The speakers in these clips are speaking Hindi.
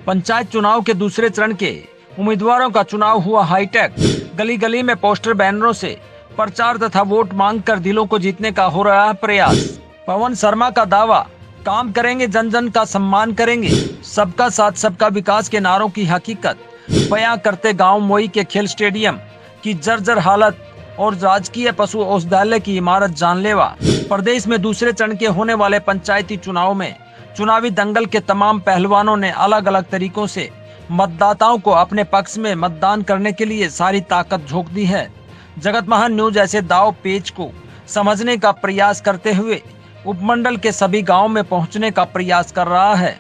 पंचायत चुनाव के दूसरे चरण के उम्मीदवारों का चुनाव हुआ हाईटेक। गली गली में पोस्टर बैनरों से प्रचार तथा वोट मांगकर दिलों को जीतने का हो रहा है प्रयास। पवन शर्मा का दावा, काम करेंगे, जन जन का सम्मान करेंगे, सबका साथ सबका विकास के नारों की हकीकत बयां करते गांव मोई के खेल स्टेडियम की जर्जर हालत और राजकीय पशु औषधालय की इमारत जानलेवा। प्रदेश में दूसरे चरण के होने वाले पंचायती चुनाव में चुनावी दंगल के तमाम पहलवानों ने अलग अलग तरीकों से मतदाताओं को अपने पक्ष में मतदान करने के लिए सारी ताकत झोंक दी है। जगत महान न्यूज ऐसे दाव पेच को समझने का प्रयास करते हुए उपमंडल के सभी गांवों में पहुंचने का प्रयास कर रहा है।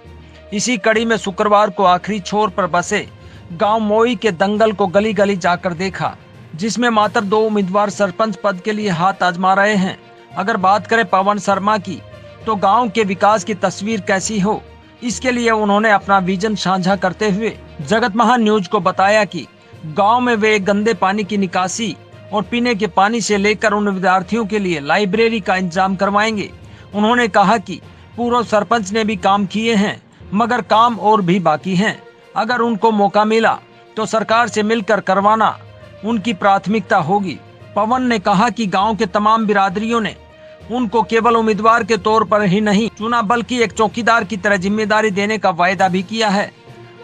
इसी कड़ी में शुक्रवार को आखिरी छोर पर बसे गांव मोई के दंगल को गली गली जाकर देखा, जिसमें मात्र 2 उम्मीदवार सरपंच पद के लिए हाथ आजमा रहे हैं। अगर बात करें पवन शर्मा की, तो गांव के विकास की तस्वीर कैसी हो, इसके लिए उन्होंने अपना विजन साझा करते हुए जगत महान न्यूज को बताया कि गांव में वे गंदे पानी की निकासी और पीने के पानी से लेकर उन विद्यार्थियों के लिए लाइब्रेरी का इंतजाम करवाएंगे। उन्होंने कहा कि पूर्व सरपंच ने भी काम किए हैं, मगर काम और भी बाकी हैं। अगर उनको मौका मिला तो सरकार से मिलकर करवाना उनकी प्राथमिकता होगी। पवन ने कहा कि गांव के तमाम बिरादरियों ने उनको केवल उम्मीदवार के तौर पर ही नहीं चुना, बल्कि एक चौकीदार की तरह जिम्मेदारी देने का वायदा भी किया है।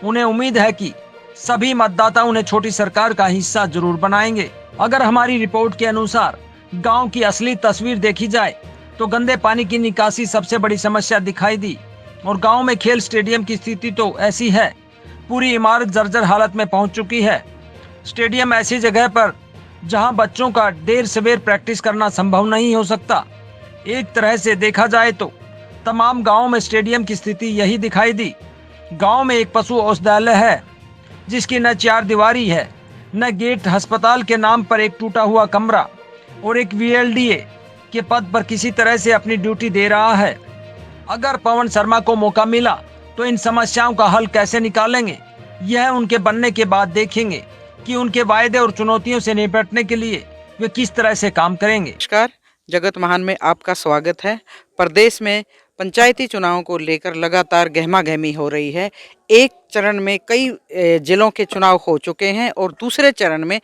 उन्हें उम्मीद है कि सभी मतदाता उन्हें छोटी सरकार का हिस्सा जरूर बनाएंगे। अगर हमारी रिपोर्ट के अनुसार गांव की असली तस्वीर देखी जाए तो गंदे पानी की निकासी सबसे बड़ी समस्या दिखाई दी और गांव में खेल स्टेडियम की स्थिति तो ऐसी है, पूरी इमारत जर्जर हालत में पहुंच चुकी है। स्टेडियम ऐसी जगह पर जहां बच्चों का देर सवेर प्रैक्टिस करना संभव नहीं हो सकता। एक तरह से देखा जाए तो तमाम गांवों में स्टेडियम की स्थिति यही दिखाई दी। गांव में एक पशु औषधालय है जिसकी न 4 दीवारी है, न गेट। अस्पताल के नाम पर एक टूटा हुआ कमरा और एक VLDA के पद पर किसी तरह से अपनी ड्यूटी दे रहा है। अगर पवन शर्मा को मौका मिला तो इन समस्याओं का हल कैसे निकालेंगे, यह उनके बनने के बाद देखेंगे कि उनके वायदे और चुनौतियों से निपटने के लिए वे किस तरह से काम करेंगे। नमस्कार, जगत महान में आपका स्वागत है। प्रदेश में पंचायती चुनावों को लेकर लगातार गहमा गहमी हो रही है। एक चरण में कई जिलों के चुनाव हो चुके हैं और दूसरे चरण में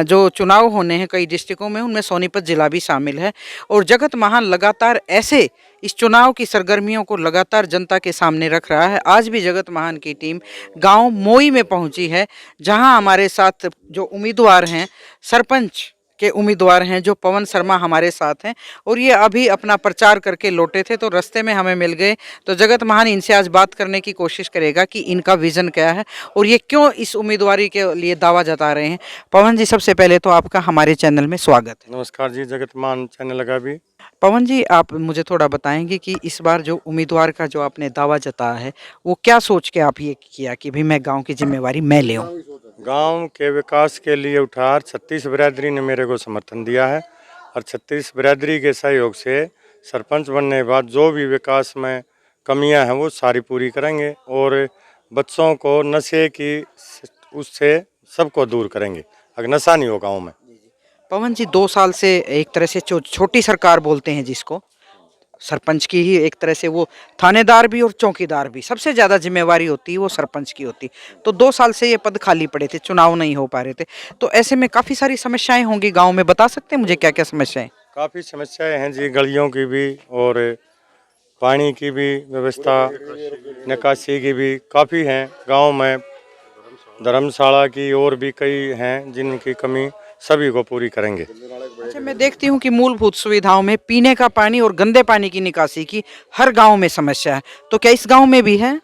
जो चुनाव होने हैं कई डिस्ट्रिक्टों में, उनमें सोनीपत जिला भी शामिल है। और जगत महान लगातार ऐसे इस चुनाव की सरगर्मियों को लगातार जनता के सामने रख रहा है। आज भी जगत महान की टीम गांव मोई में पहुंची है, जहां हमारे साथ जो उम्मीदवार हैं, सरपंच के उम्मीदवार हैं, जो पवन शर्मा हमारे साथ हैं और ये अभी अपना प्रचार करके लौटे थे, तो रास्ते में हमें मिल गए। तो जगत महान इनसे आज बात करने की कोशिश करेगा कि इनका विज़न क्या है और ये क्यों इस उम्मीदवारी के लिए दावा जता रहे हैं। पवन जी, सबसे पहले तो आपका हमारे चैनल में स्वागत है। नमस्कार जी, जगत महान चैनल लगा भी। पवन जी, आप मुझे थोड़ा बताएंगे कि इस बार जो उम्मीदवार का जो आपने दावा जताया है, वो क्या सोच के आप ये किया कि भाई मैं गाँव की जिम्मेवारी मैं ले आऊँ? गांव के विकास के लिए उठार 36 बिरादरी ने मेरे को समर्थन दिया है और 36 बिरादरी के सहयोग से सरपंच बनने के बाद जो भी विकास में कमियां हैं वो सारी पूरी करेंगे और बच्चों को नशे की उससे सबको दूर करेंगे। अगर नशा नहीं हो गाँव में। पवन जी, 2 साल से एक तरह से छोटी सरकार बोलते हैं जिसको, सरपंच की ही एक तरह से वो थानेदार भी और चौकीदार भी, सबसे ज़्यादा जिम्मेवारी होती है वो सरपंच की होती। तो 2 साल से ये पद खाली पड़े थे, चुनाव नहीं हो पा रहे थे, तो ऐसे में काफ़ी सारी समस्याएं होंगी गांव में। बता सकते हैं मुझे क्या क्या समस्याएं? काफ़ी समस्याएं हैं जी, गलियों की भी और पानी की भी व्यवस्था, निकासी की भी काफ़ी हैं गाँव में। धर्मशाला की और भी कई हैं जिनकी कमी सभी को पूरी करेंगे। अच्छा, मैं देखती हूँ कि मूलभूत सुविधाओं में पीने का पानी और गंदे पानी की निकासी की हर गांव में समस्या है, तो क्या इस गांव में भी है?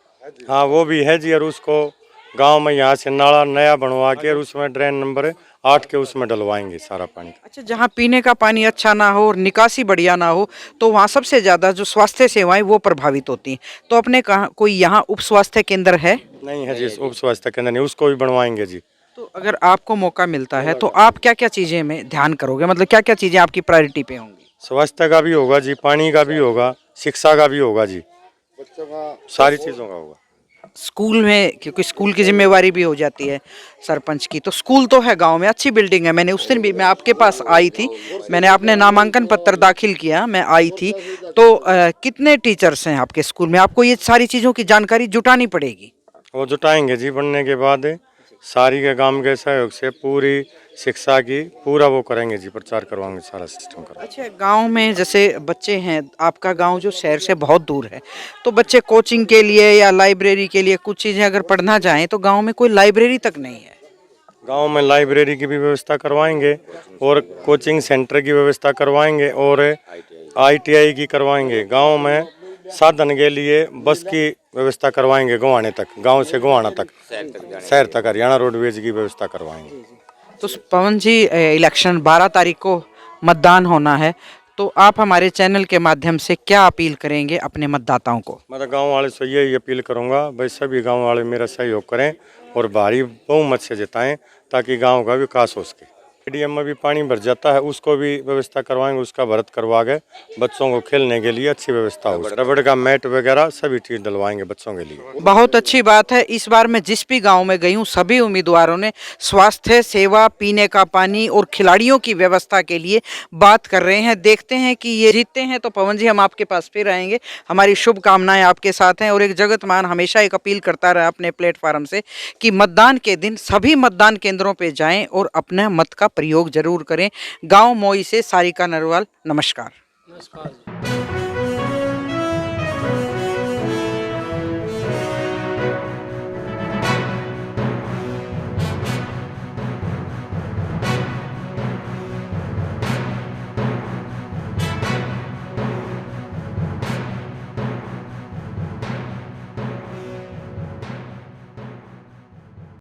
हाँ, वो भी है जी। और उसको गांव में यहाँ से नाला नया बनवा के और उसमें ड्रेन नंबर 8 के उसमें डलवाएंगे सारा पानी। अच्छा, जहाँ पीने का पानी अच्छा ना हो और निकासी बढ़िया ना हो, तो वहाँ सबसे ज़्यादा जो स्वास्थ्य सेवाएं वो प्रभावित होती हैं। तो अपने कहा कोई यहाँ उप स्वास्थ्य केंद्र है? नहीं है जी, उप स्वास्थ्य केंद्र नहीं, उसको भी बनवाएंगे जी। तो अगर आपको मौका मिलता है तो आप क्या क्या चीज़ें में ध्यान करोगे, मतलब क्या क्या चीज़ें आपकी प्रायोरिटी पे होंगी? स्वास्थ्य का भी होगा जी, पानी का भी होगा, शिक्षा का भी होगा जी, सारी चीज़ों का होगा। स्कूल में, क्योंकि स्कूल की जिम्मेवारी भी हो जाती है सरपंच की, तो स्कूल तो है गांव में, अच्छी बिल्डिंग है। मैंने उस दिन भी मैं आपके पास आई थी, मैंने अपने नामांकन पत्र दाखिल किया, मैं आई थी। तो कितने टीचर्स हैं आपके स्कूल में? आपको ये सारी चीज़ों की जानकारी जुटानी पड़ेगी। वो जुटाएंगे जी। बनने के बाद सारी के गांव के सहयोग से पूरी शिक्षा की पूरा वो करेंगे जी, प्रचार करवाएंगे सारा सिस्टम कर। अच्छा, गांव में जैसे बच्चे हैं, आपका गांव जो शहर से बहुत दूर है, तो बच्चे कोचिंग के लिए या लाइब्रेरी के लिए कुछ चीज़ें अगर पढ़ना चाहें तो गांव में कोई लाइब्रेरी तक नहीं है। गांव में लाइब्रेरी की भी व्यवस्था करवाएंगे और कोचिंग सेंटर की व्यवस्था करवाएंगे और ITI की करवाएंगे। गांव में साधन के लिए बस की व्यवस्था करवाएंगे, गोवाने तक, गांव से गोवाना तक, शहर तक हरियाणा रोडवेज की व्यवस्था करवाएंगे। तो पवन जी, इलेक्शन 12 तारीख को मतदान होना है, तो आप हमारे चैनल के माध्यम से क्या अपील करेंगे अपने मतदाताओं को? मैं तो गाँव वाले से यही अपील करूंगा, भाई सभी गाँव वाले मेरा सहयोग करें और भारी बहुमत से जिताएं ताकि गाँव का विकास हो सके। स्टेडियम में भी पानी भर जाता है, उसको भी व्यवस्था करवाएंगे, उसका भरत करवा के बच्चों को खेलने के लिए अच्छी व्यवस्था हो। रबड़ का मैट वगैरह सभी चीज डलवाएंगे बच्चों के लिए। बहुत अच्छी बात है। इस बार मैं जिस भी गांव में गई हूँ, सभी उम्मीदवारों ने स्वास्थ्य सेवा, पीने का पानी और खिलाड़ियों की व्यवस्था के लिए बात कर रहे हैं। देखते हैं कि ये जीतते हैं तो पवन जी हम आपके पास फिर आएंगे। हमारी शुभकामनाएं आपके साथ हैं। और एक जगत मान हमेशा एक अपील करता रहा अपने प्लेटफार्म से कि मतदान के दिन सभी मतदान केंद्रों पर जाएं और अपने मत का प्रयोग जरूर करें। गाँव मोई से सारिका नरवाल, नमस्कार।